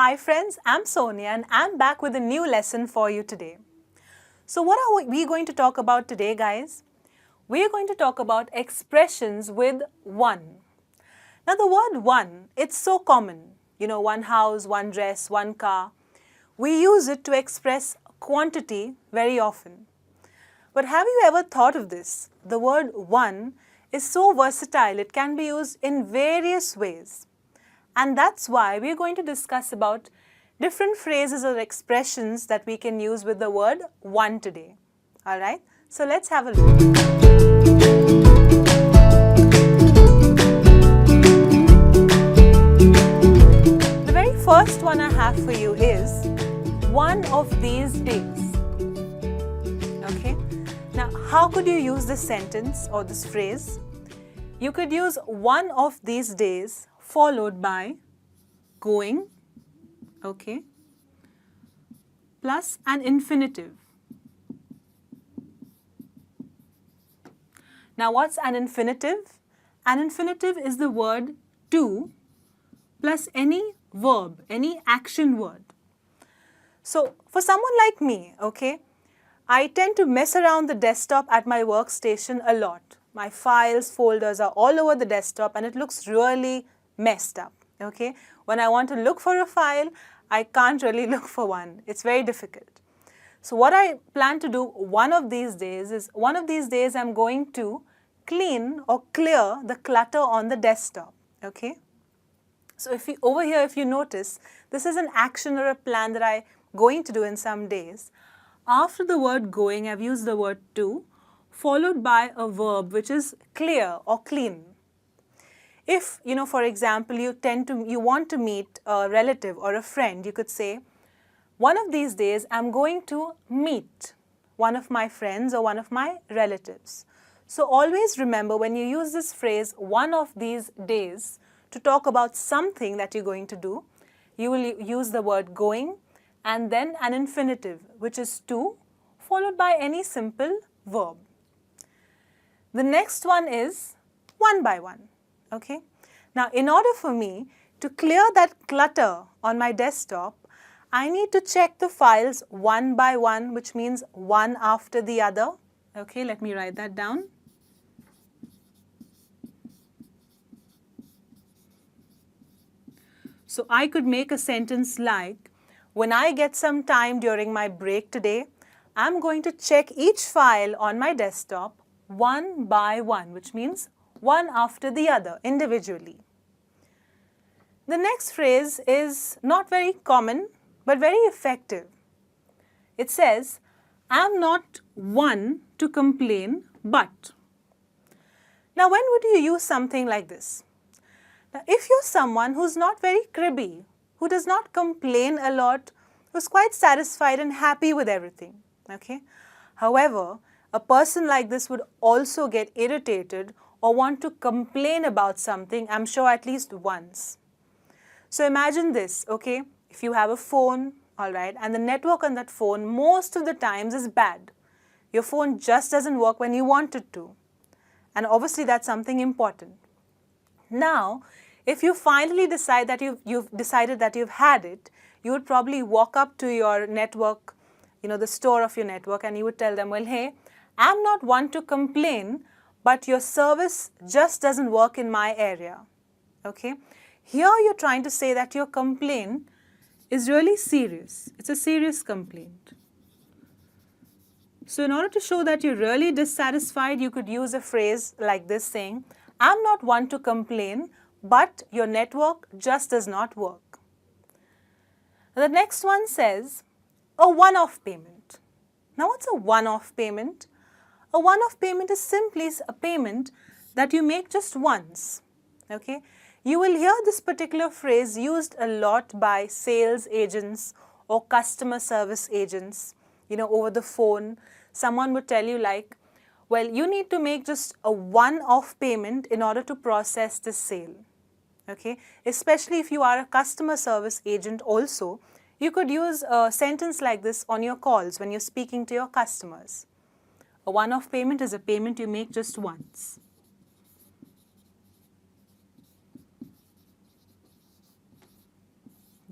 Hi friends, I'm Sonia and I'm back with a new lesson for you today. So what are we going to talk about today, guys? We are going to talk about expressions with one. Now the word one, it's so common. You know, one house, one dress, one car. We use it to express quantity very often. But have you ever thought of this? The word one is so versatile, it can be used in various ways. And that's why we're going to discuss about different phrases or expressions that we can use with the word one today. Alright, so let's have a look. The very first one I have for you is one of these days. Okay, now how could you use this sentence or this phrase? You could use one of these days followed by going, okay, plus an infinitive. Now what's an infinitive? An infinitive is the word to plus any verb, any action word. So for someone like me, okay, I tend to mess around the desktop at my workstation a lot. My files, folders are all over the desktop and it looks really messed up, okay. When I want to look for a file, I can't really look for one. It's very difficult. So what I plan to do one of these days is, one of these days I'm going to clean or clear the clutter on the desktop, okay. So if you, over here, if you notice, this is an action or a plan that I'm going to do in some days. After the word going, I've used the word to, followed by a verb which is clear or clean. If, you know, for example, you want to meet a relative or a friend, you could say, one of these days I'm going to meet one of my friends or one of my relatives. So always remember, when you use this phrase, one of these days, to talk about something that you're going to do, you will use the word going and then an infinitive, which is to, followed by any simple verb. The next one is one by one. Okay. Now, in order for me to clear that clutter on my desktop, I need to check the files one by one, which means one after the other. Okay, let me write that down. So I could make a sentence like, when I get some time during my break today, I'm going to check each file on my desktop one by one, which means one after the other, individually. The next phrase is not very common, but very effective. It says, I'm not one to complain, but. Now, when would you use something like this? Now, if you're someone who's not very cribby, who does not complain a lot, who's quite satisfied and happy with everything, okay? However, a person like this would also get irritated or want to complain about something, I'm sure at least once. So imagine this, okay, if you have a phone, all right, and the network on that phone most of the times is bad. Your phone just doesn't work when you want it to. And obviously that's something important. Now, if you finally decide that you've decided that you've had it, you would probably walk up to your network, you know, the store of your network, and you would tell them, well, hey, I'm not one to complain, but your service just doesn't work in my area, okay? Here you're trying to say that your complaint is really serious. It's a serious complaint. So in order to show that you're really dissatisfied, you could use a phrase like this saying, I'm not one to complain, but your network just does not work. The next one says, a one-off payment. Now what's a one-off payment? A one-off payment is simply a payment that you make just once, okay? You will hear this particular phrase used a lot by sales agents or customer service agents, you know, over the phone. Someone would tell you like, well, you need to make just a one-off payment in order to process this sale, okay? Especially if you are a customer service agent also, you could use a sentence like this on your calls when you're speaking to your customers. A one-off payment is a payment you make just once.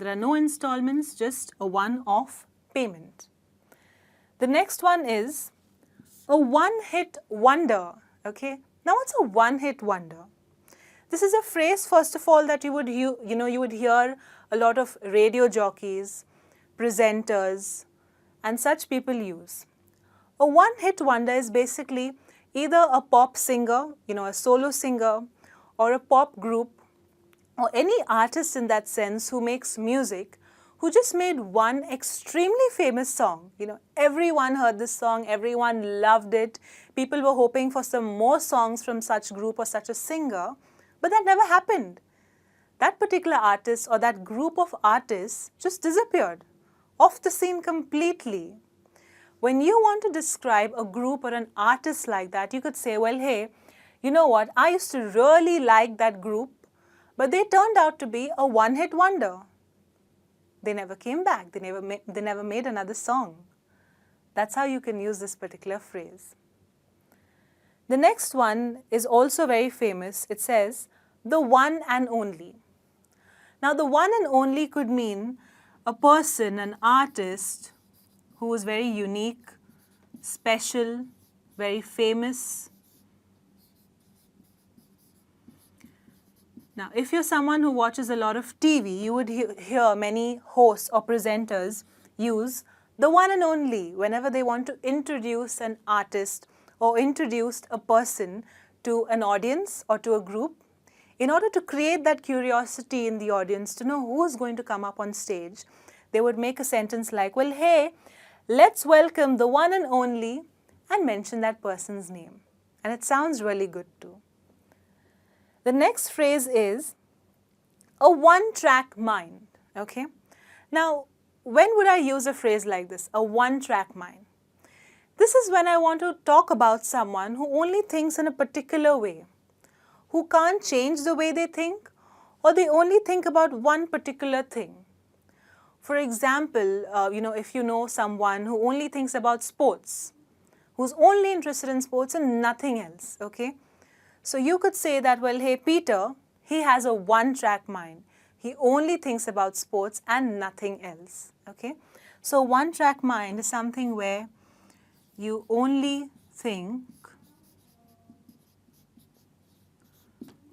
There are no installments, just a one-off payment. The next one is a one-hit wonder. Okay. Now, what's a one-hit wonder? This is a phrase, first of all, that you would hear a lot of radio jockeys, presenters, and such people use. A one-hit wonder is basically either a pop singer, a solo singer, or a pop group, or any artist in that sense who makes music, who just made one extremely famous song. Everyone heard this song, everyone loved it. People were hoping for some more songs from such group or such a singer, but that never happened. That particular artist or that group of artists just disappeared off the scene completely. When you want to describe a group or an artist like that, you could say, well, hey, you know what, I used to really like that group, but they turned out to be a one-hit wonder. They never came back. They never made another song. That's how you can use this particular phrase. The next one is also very famous. It says, the one and only. Now, the one and only could mean a person, an artist who is very unique, special, very famous. Now, if you're someone who watches a lot of TV, you would hear many hosts or presenters use the one and only whenever they want to introduce an artist or introduce a person to an audience or to a group. In order to create that curiosity in the audience to know who is going to come up on stage, they would make a sentence like, well, hey, let's welcome the one and only, and mention that person's name. And it sounds really good too. The next phrase is a one-track mind. Okay? Now, when would I use a phrase like this, a one-track mind? This is when I want to talk about someone who only thinks in a particular way, who can't change the way they think, or they only think about one particular thing. For example, if you know someone who only thinks about sports, who's only interested in sports and nothing else, okay? So you could say that, well, hey, Peter, he has a one-track mind. He only thinks about sports and nothing else, okay? So one-track mind is something where you only think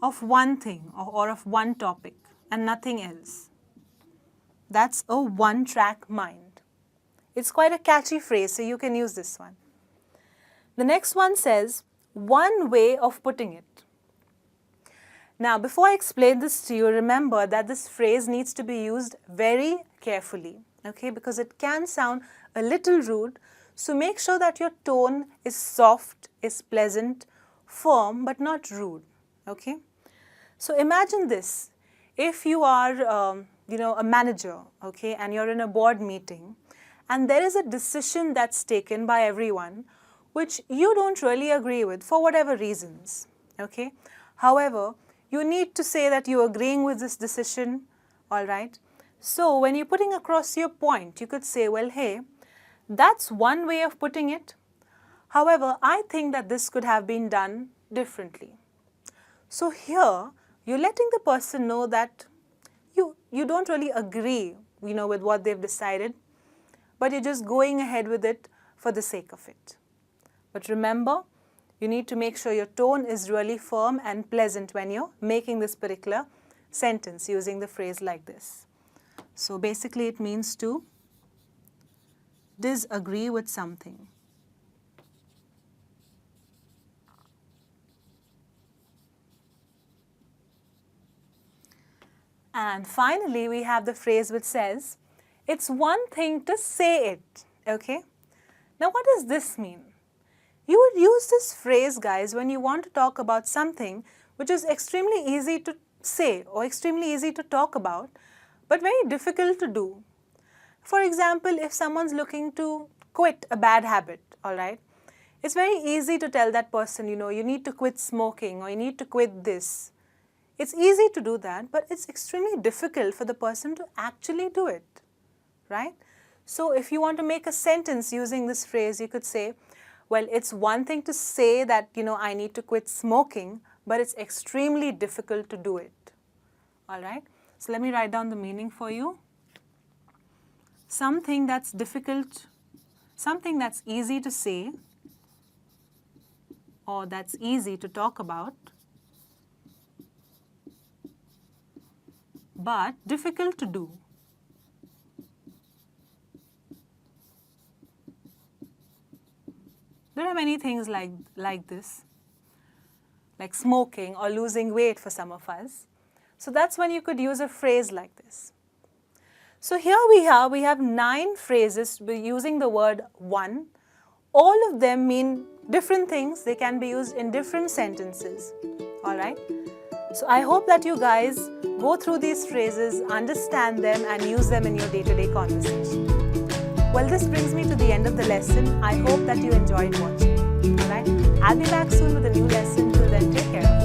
of one thing or of one topic and nothing else. That's a one-track mind. It's quite a catchy phrase, so you can use this one. The next one says, one way of putting it. Now, before I explain this to you, remember that this phrase needs to be used very carefully, okay, because it can sound a little rude. So make sure that your tone is soft, is pleasant, firm, but not rude, okay. So imagine this. If you are, a manager, okay, and you're in a board meeting, and there is a decision that's taken by everyone which you don't really agree with for whatever reasons, okay. However, you need to say that you're agreeing with this decision, all right. So when you're putting across your point, you could say, well, hey, that's one way of putting it. However, I think that this could have been done differently. So here, you're letting the person know that you don't really agree, with what they've decided, but you're just going ahead with it for the sake of it. But remember, you need to make sure your tone is really firm and pleasant when you're making this particular sentence using the phrase like this. So basically, it means to disagree with something. And finally, we have the phrase which says, it's one thing to say it, okay? Now, what does this mean? You would use this phrase, guys, when you want to talk about something which is extremely easy to say or extremely easy to talk about, but very difficult to do. For example, if someone's looking to quit a bad habit, all right, it's very easy to tell that person, you need to quit smoking or you need to quit this. It's easy to do that, but it's extremely difficult for the person to actually do it, right? So if you want to make a sentence using this phrase, you could say, well, it's one thing to say that, I need to quit smoking, but it's extremely difficult to do it, all right? So let me write down the meaning for you. something that's difficult, something that's easy to say or that's easy to talk about, but difficult to do. There are many things like this, like smoking or losing weight for some of us. So that's when you could use a phrase like this. So here we have 9 phrases using the word one. All of them mean different things. They can be used in different sentences. Alright? So I hope that you guys go through these phrases, understand them and use them in your day-to-day conversation. Well, this brings me to the end of the lesson. I hope that you enjoyed watching. Alright? I'll be back soon with a new lesson. Till then, take care.